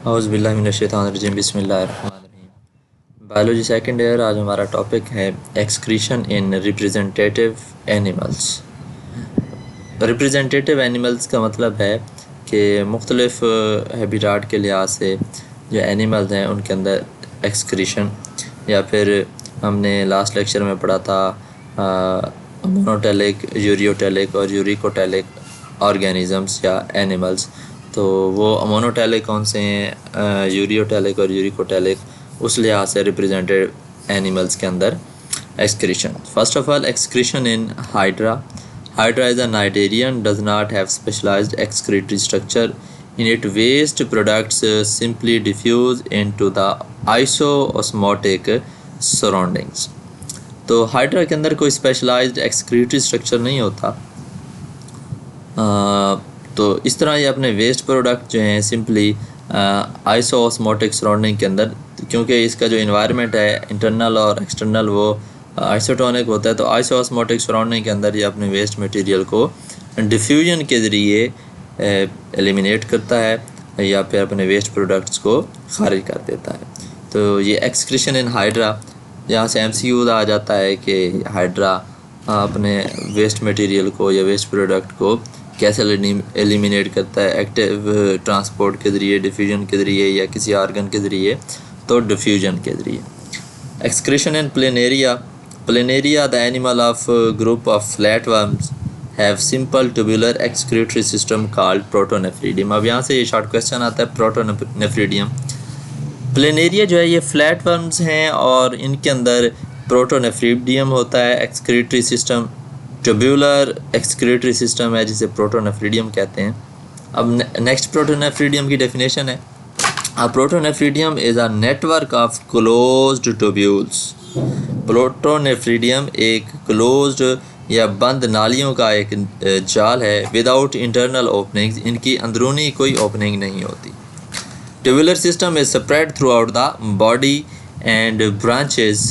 औज़ुबिल्लाहिमिनश्शैतानिर्रजीम बिस्मिल्लाहिर्रहमानिर्रहीम। Biology second year. आज हमारा टॉपिक है excretion in representative animals. Representative animals का मतलब है कि मुख्तलिफ हैबिटाट के लिहाज से जो एनिमल्स हैं उनके अंदर एक्सक्रीशन, या फिर हमने लास्ट लेक्चर में पढ़ा था मोनोटेलिक, यूरियोटेलिक और यूरिकोटेलिक ऑर्गेनिज़म्स या एनिमल्स। तो वो मोनोटेलिक कौन से हैं, यूरियोटेलिक और यूरिकोटेलिक, उस लिहाज से रिप्रेजेंटेड एनिमल्स के अंदर excretion. First of all, excretion in hydra. Hydra is a cnidarian, does not have specialized excretory structure. In it, waste products simply diffuse into the isoosmotic surroundings. तो hydra के अंदर कोई specialised excretory structure नहीं होता। तो इस तरह ये अपने वेस्ट प्रोडक्ट जो हैं सिंपली आइसोosmotic सराउंडिंग के अंदर, क्योंकि इसका जो इन्वायरमेंट है इंटरनल और एक्सटर्नल वो आइसोटोनिक होता है, तो आइसोosmotic सराउंडिंग के अंदर ये अपने वेस्ट मटेरियल को डिफ्यूजन के ज़रिए एलिमिनेट करता है या फिर अपने वेस्ट प्रोडक्ट्स को खारिज कर देता है। तो ये एक्सक्रीशन इन हाइड्रा, यहाँ से MCQ आ जाता है कि हाइड्रा अपने वेस्ट मटेरियल को या वेस्ट प्रोडक्ट को कैसे एलिमिनेट करता है, एक्टिव ट्रांसपोर्ट के ज़रिए, डिफ्यूजन के ज़रिए या किसी आर्गन के ज़रिए, तो डिफ्यूजन के ज़रिए। Excretion in planaria. Planaria, the animal of group of flatworms, have simple tubular excretory system called protonephridium। अब यहाँ से ये शॉर्ट क्वेश्चन आता है, प्रोटोनेफ्रीडियम। प्लेनेरिया जो है ये फ्लैटवर्म्स हैं और इनके अंदर प्रोटोनेफ्रीडियम होता है। Excretory system tubular excretory system है जिसे प्रोटोनेफ्रीडियम कहते हैं। अब नेक्स्ट प्रोटोनेफ्रीडियम की डेफिनेशन है, protonephridium is a network of closed tubules. Protonephridium एक क्लोज्ड या बंद नालियों का एक जाल है, विदाउट इंटरनल ओपनिंग्स, इनकी अंदरूनी कोई ओपनिंग नहीं होती। Tubular system is spread through out the body and branches.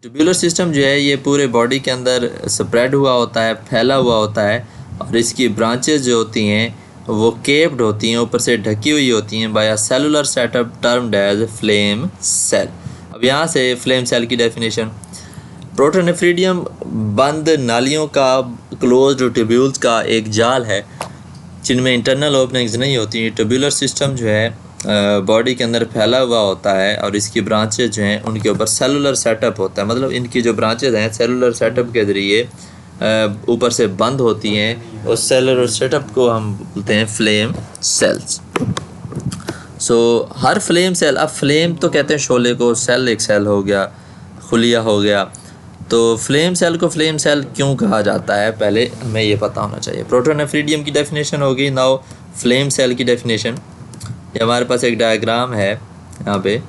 Tubular system जो है ये पूरे बॉडी के अंदर स्प्रेड हुआ होता है, फैला हुआ होता है, और इसकी ब्रांचेस जो होती हैं वो केप्ड होती हैं, ऊपर से ढकी हुई होती हैं by a cellular setup termed as flame cell. अब यहाँ से फ्लेम सेल की डेफिनेशन, प्रोटोनेफ्रीडियम बंद नालियों का, क्लोज्ड ट्यूब्यूल्स का एक जाल है जिनमें इंटरनल ओपनिंग्स नहीं होती। ट्यूबुलर सिस्टम जो है बॉडी के अंदर फैला हुआ होता है और इसकी ब्रांचेज जो हैं उनके ऊपर सेलुलर सेटअप होता है, मतलब इनकी जो ब्रांचेज हैं सेलुलर सेटअप के ज़रिए ऊपर से बंद होती हैं। उस सेलुलर सेटअप को हम बोलते हैं फ्लेम सेल्स। सो हर फ्लेम सेल, अब फ्लेम तो कहते हैं शोले को, सेल एक सेल हो गया, खुलिया हो गया, तो फ्लेम सेल को फ्लेम सेल क्यों कहा जाता है पहले हमें ये पता होना चाहिए। प्रोटोनेफ्रीडियम की डेफिनेशन होगी। नाउ फ्लेम सेल की डेफिनेशन, ये हमारे पास एक डायग्राम है यहाँ पे।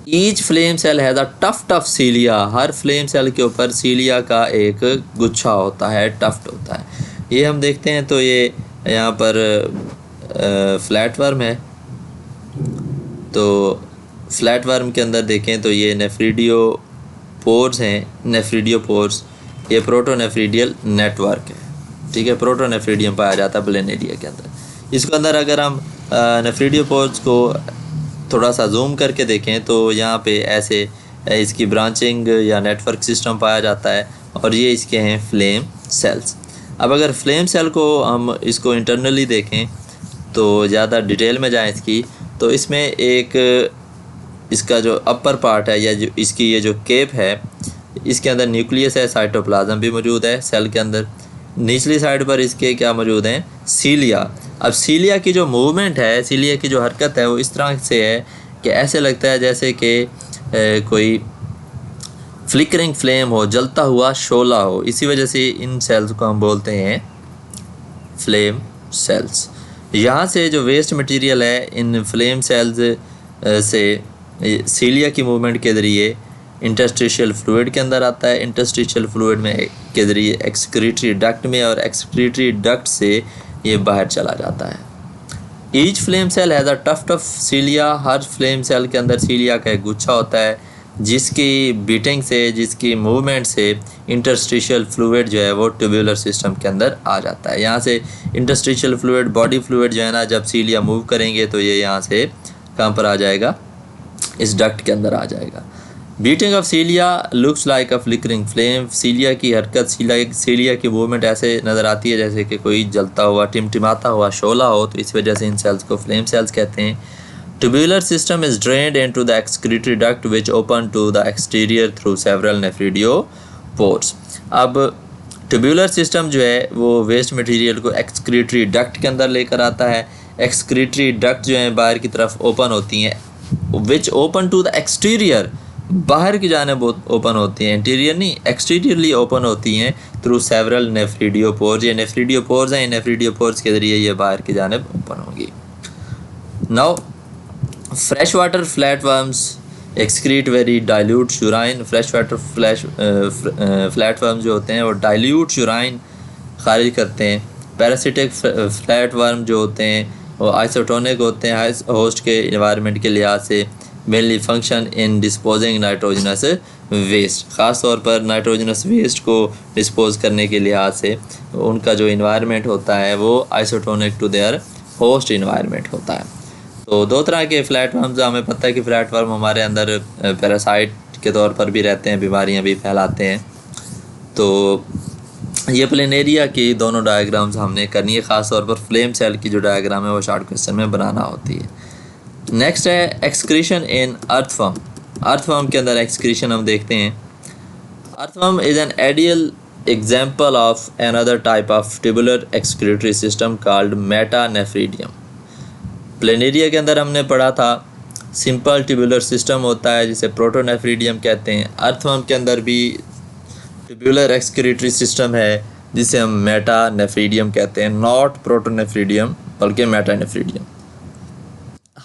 Each flame cell has a tuft cilia. हर फ्लेम सेल के ऊपर सीलिया का एक गुच्छा होता है, टफ्ट होता है। ये हम देखते हैं तो ये यहाँ पर फ्लैटवर्म है, तो फ्लैटवर्म के अंदर देखें तो ये नेफ्रीडियोपोर्स हैं, नेफ्रीडियोपोर्स, ये प्रोटोनेफ्रीडियल नेटवर्क है, ठीक है। प्रोटोनेफ्रीडियम पाया जाता है प्लेनेरिया के अंदर। इसके अंदर अगर हम नेफ्रीडियोपोर्स को थोड़ा सा जूम करके देखें तो यहाँ पे ऐसे इसकी ब्रांचिंग या नेटवर्क सिस्टम पाया जाता है, और ये इसके हैं फ्लेम सेल्स। अब अगर फ्लेम सेल को हम इसको इंटरनली देखें तो ज़्यादा डिटेल में जाएँ इसकी, तो इसमें एक इसका जो अपर पार्ट है या जो इसकी ये जो केप है, इसके अंदर न्यूक्लियस है, साइटोप्लाज्म भी मौजूद है सेल के अंदर। निचली साइड पर इसके क्या मौजूद हैं, सीलिया। अब सीलिया की जो मूवमेंट है, सीलिया की जो हरकत है वो इस तरह से है कि ऐसे लगता है जैसे कि कोई फ्लिकरिंग फ्लेम हो, जलता हुआ शोला हो। इसी वजह से इन सेल्स को हम बोलते हैं फ्लेम सेल्स। यहाँ से जो वेस्ट मटेरियल है इन फ्लेम सेल्स से सीलिया की मूवमेंट के ज़रिए इंटरस्टिशियल फ्लूइड के अंदर आता है। इंटरस्टिशियल फ्लूइड में के ज़रिए एक्सक्रीटरी डक्ट में, और एक्सक्रीटरी डक्ट से ये बाहर चला जाता है। Each flame cell has a tuft of cilia. हर फ्लेम सेल के अंदर सीलिया का एक गुच्छा होता है जिसकी बीटिंग से, जिसकी मूवमेंट से इंटरस्टिशियल फ्लूइड जो है वो ट्यूबुलर सिस्टम के अंदर आ जाता है। यहाँ से इंटरस्टिशियल फ्लूइड, बॉडी फ्लूइड जो है ना, जब सीलिया मूव करेंगे तो ये यहाँ से कहाँ पर आ जाएगा, इस डक्ट के अंदर आ जाएगा। Beating of cilia looks like a flickering flame. Cilia की हरकत, सीलिया की मूवमेंट ऐसे नज़र आती है जैसे कि कोई जलता हुआ, टिमटिमाता हुआ शोला हो, तो इस वजह से इन सेल्स को फ्लेम सेल्स कहते हैं। Tubular system is drained into the excretory duct which open to the exterior through several nephridopores। अब ट्यूबुलर सिस्टम जो है वो वेस्ट मटेरियल को एक्सक्रीटरी डक्ट के अंदर लेकर आता है। एक्सक्रीटरी डक्ट जो है बाहर की तरफ ओपन होती हैं, which open to the exterior, बाहर की जानिब ओपन होती हैं, इंटीरियर नहीं, एक्सटीरियरली ओपन होती हैं थ्रू सेवरल नेफ्रिडियोपोर्स। ये नेफ्रिडियोपोर्स हैं, नेफ्रिडियोपोर्स के ज़रिए ये बाहर की जानिब ओपन होंगी। Now fresh water flatworms excrete very dilute urine. Fresh water flatworm जो होते हैं वो डाइल्यूट यूराइन खारिज करते हैं। पैरासिटिक फ्लैटवर्म जो होते हैं वो आइसोटोनिक होते हैं होस्ट के इन्वायरमेंट के लिहाज से। Mainly function in disposing nitrogenous waste, ख़ास तौर पर नाइट्रोजनस वेस्ट को डिस्पोज करने के लिहाज से उनका जो इन्वायरमेंट होता है वो isotonic to their host environment होता है। तो दो तरह के फ्लैटवर्म्स, हमें पता है कि फ्लैटवर्म हमारे अंदर पैरासाइट के तौर पर भी रहते हैं, बीमारियां भी फैलाते हैं। तो ये प्लेनेरिया की दोनों डायग्राम्स हमने करनी है, ख़ास तौर पर फ्लेम सेल की जो डायग्राम है वो शॉर्ट क्वेश्चन में बनाना होती है। नेक्स्ट है एक्सक्रीशन इन अर्थवर्म। अर्थवर्म के अंदर एक्सक्रीशन हम देखते हैं। Earthworm is an ideal example of another type of tubular excretory system called metanephridium. Planaria के अंदर हमने पढ़ा था सिंपल ट्यूबुलर सिस्टम होता है जिसे प्रोटोनेफ्रीडियम कहते हैं। अर्थवर्म के अंदर भी ट्यूबुलर एक्सक्रीटरी सिस्टम है जिसे हम मेटानेफ्रीडियम कहते हैं, नॉट प्रोटोनेफ्रीडियम बल्कि मेटानेफ्रीडियम।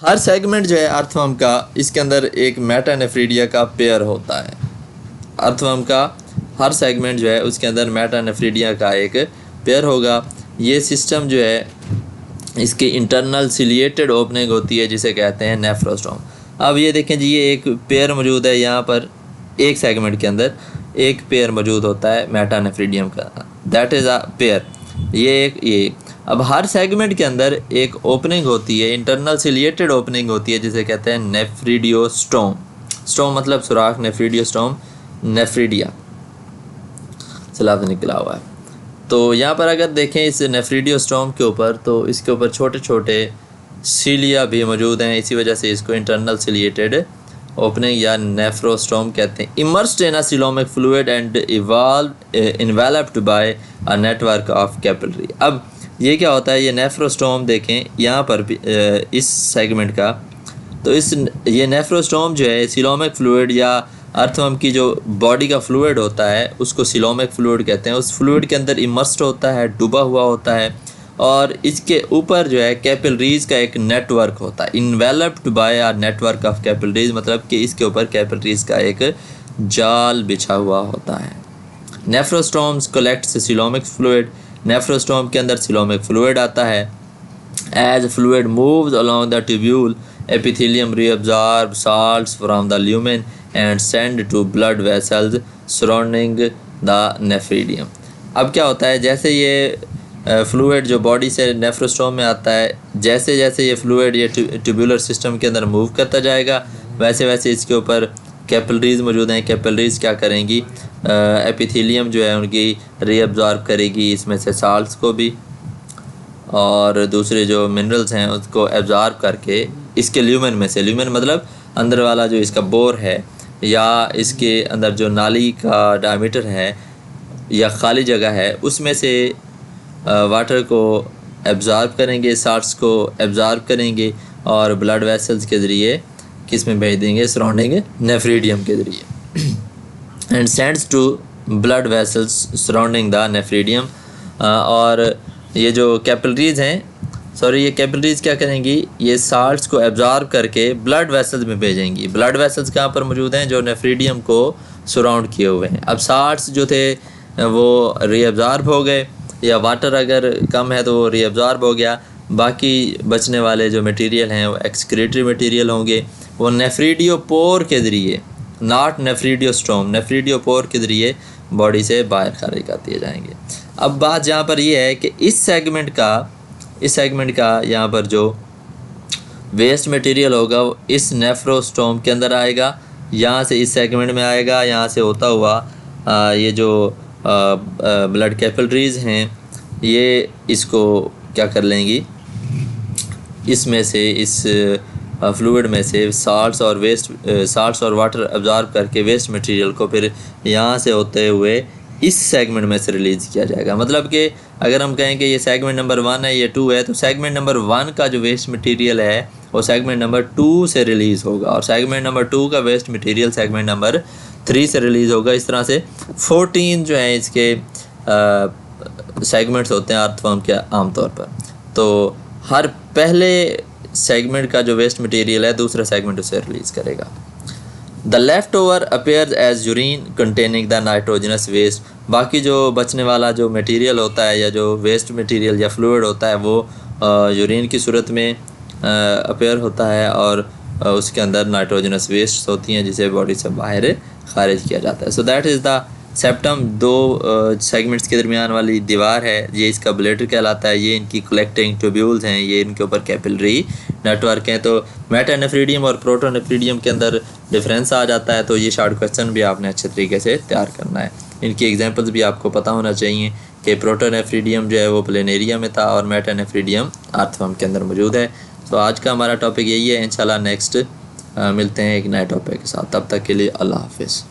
हर सेगमेंट जो है अर्थवर्म का, इसके अंदर एक मेटानेफ्रीडिया का पेयर होता है। अर्थवर्म का हर सेगमेंट जो है उसके अंदर मेटानेफ्रीडिया का एक पेयर होगा। ये सिस्टम जो है इसकी इंटरनल सिलिएटेड ओपनिंग होती है जिसे कहते हैं नेफ्रोस्टोम। अब ये देखें जी, ये एक पेयर मौजूद है यहाँ पर, एक सेगमेंट के अंदर एक पेयर मौजूद होता है मेटानेफ्रीडियम का, दैट इज़ अ पेयर। ये अब हर सेगमेंट के अंदर एक ओपनिंग होती है, इंटरनल सिलिएटेड ओपनिंग होती है जिसे कहते हैं नेफ्रिडियोस्टोम। स्टोम मतलब सुराख, नेफ्रिडियोस्टोम, नेफ्रीडिया से लफ्ज़ निकला हुआ है। तो यहाँ पर अगर देखें इस नेफ्रिडियोस्टोम के ऊपर, तो इसके ऊपर छोटे छोटे सीलिया भी मौजूद हैं, इसी वजह से इसको इंटरनल सिलिएटेड ओपनिंग या नेफ्रोस्टोम कहते हैं। Immersed in a coelomic fluid and enveloped by a network of capillary. अब ये क्या होता है, ये नेफ्रोस्टोम देखें यहाँ पर भी इस सेगमेंट का, तो ये नेफ्रोस्टोम जो है सिलोमिक फ्लूइड या अर्थवर्म की जो बॉडी का फ्लूइड होता है उसको सिलोमिक फ्लूइड कहते हैं। उस फ्लूइड के अंदर इमर्स्ड होता है, डूबा हुआ होता है, और इसके ऊपर जो है कैपिलरीज का एक नेटवर्क होता है, enveloped by a network of capillaries, मतलब कि इसके ऊपर कैपिलरीज का एक जाल बिछा हुआ होता है। Nephrostomes collects coelomic fluid. Nephrostome के अंदर सिलोमिक फ्लूइड आता है। As fluid moves along the tubule, epithelium reabsorb salts from the lumen and send to blood vessels surrounding the nephridium। अब क्या होता है, जैसे ये फ्लूइड जो बॉडी से नेफ्रोस्टोम में आता है, जैसे जैसे ये फ्लूइड ये ट्यूबुलर सिस्टम के अंदर मूव करता जाएगा, वैसे वैसे इसके ऊपर कैपिलरीज मौजूद हैं। कैपिलरीज क्या करेंगी, एपिथेलियम जो है उनकी रीअब्जॉर्ब करेगी इसमें से साल्ट्स को भी, और दूसरे जो मिनरल्स हैं उसको एब्जॉर्ब करके इसके ल्यूमेन में से, ल्यूमेन मतलब अंदर वाला जो इसका बोर है या इसके अंदर जो नाली का डायमीटर है या खाली जगह है, उसमें से वाटर को एब्जॉर्ब करेंगे, साल्ट्स को एब्जॉर्ब करेंगे और ब्लड वेसल्स के ज़रिए किस में भेज देंगे, सराउंडिंग नेफ्रीडियम के ज़रिए, and sends to blood vessels surrounding the nephridium. और ये जो कैपिलरीज हैं, ये कैपिलरीज क्या करेंगी, ये साल्ट्स को एब्जॉर्ब करके ब्लड वेसल्स में भेजेंगी। ब्लड वेसल्स कहाँ पर मौजूद हैं, जो नेफ्रीडियम को सराउंड किए हुए हैं। अब साल्ट्स जो थे वो रीअब्जॉर्ब हो गए, या वाटर अगर कम है तो वो रीअब्जॉर्ब हो गया, बाकी बचने वाले जो मटेरियल हैं वो एक्सक्रीटरी मटेरियल होंगे, वो नेफ्रीडियोपोर के ज़रिए नॉट नेफ्रीडियोस्टोम, नेफ्रीडियोपोर के ज़रिए बॉडी से बाहर खारिज कर दिए जाएंगे। अब बात यहाँ पर ये है कि इस सेगमेंट का यहाँ पर जो वेस्ट मटेरियल होगा वो इस नेफ्रोस्टोम के अंदर आएगा, यहाँ से इस सेगमेंट में आएगा, यहाँ से होता हुआ ये जो ब्लड कैपिलरीज हैं ये इसको क्या कर लेंगी, इसमें से इस फ्लूइड में से साल्ट्स और वाटर अब्जॉर्ब करके वेस्ट मटेरियल को फिर यहाँ से होते हुए इस सेगमेंट में से रिलीज़ किया जाएगा। मतलब कि अगर हम कहें कि ये सेगमेंट नंबर 1 है, ये 2 है, तो सेगमेंट नंबर 1 का जो वेस्ट मटेरियल है वो सेगमेंट नंबर 2 से रिलीज़ होगा, और सेगमेंट नंबर 2 का वेस्ट मटेरियल सेगमेंट नंबर 3 से रिलीज़ होगा। इस तरह से 14 जो है इसके सेगमेंट्स होते हैं अर्थवर्म के आमतौर पर। तो हर पहले सेगमेंट का जो वेस्ट मटेरियल है दूसरा सेगमेंट उसे रिलीज़ करेगा। The left over appears as urine containing the nitrogenous waste, बाकी जो बचने वाला जो मटेरियल होता है या जो वेस्ट मटेरियल या फ्लूइड होता है वो यूरिन की सूरत में अपेयर होता है, और उसके अंदर नाइट्रोजनस वेस्ट होती हैं जिसे बॉडी से बाहर खारिज किया जाता है। So that is the septum, दो सेगमेंट्स के दरमियान वाली दीवार है, ये इसका ब्लेडर कहलाता है। ये इनकी कलेक्टिंग ट्यूब्यूल्स हैं, ये इनके ऊपर कैपिलरी नेटवर्क हैं। तो मेटानेफ्रीडियम और प्रोटोनेफ्रीडियम के अंदर डिफरेंस आ जाता है, तो ये शॉर्ट क्वेश्चन भी आपने अच्छे तरीके से तैयार करना है। इनकी एग्जांपल्स भी आपको पता होना चाहिए कि प्रोटोनेफ्रीडियम जो है वो प्लेनेरिया में था और मेटानेफ्रीडियम अर्थवर्म के अंदर मौजूद है। तो आज का हमारा टॉपिक यही है। इंशाल्लाह नेक्स्ट मिलते हैं एक नए टॉपिक के साथ, तब तक के लिए अल्लाह हाफिज़।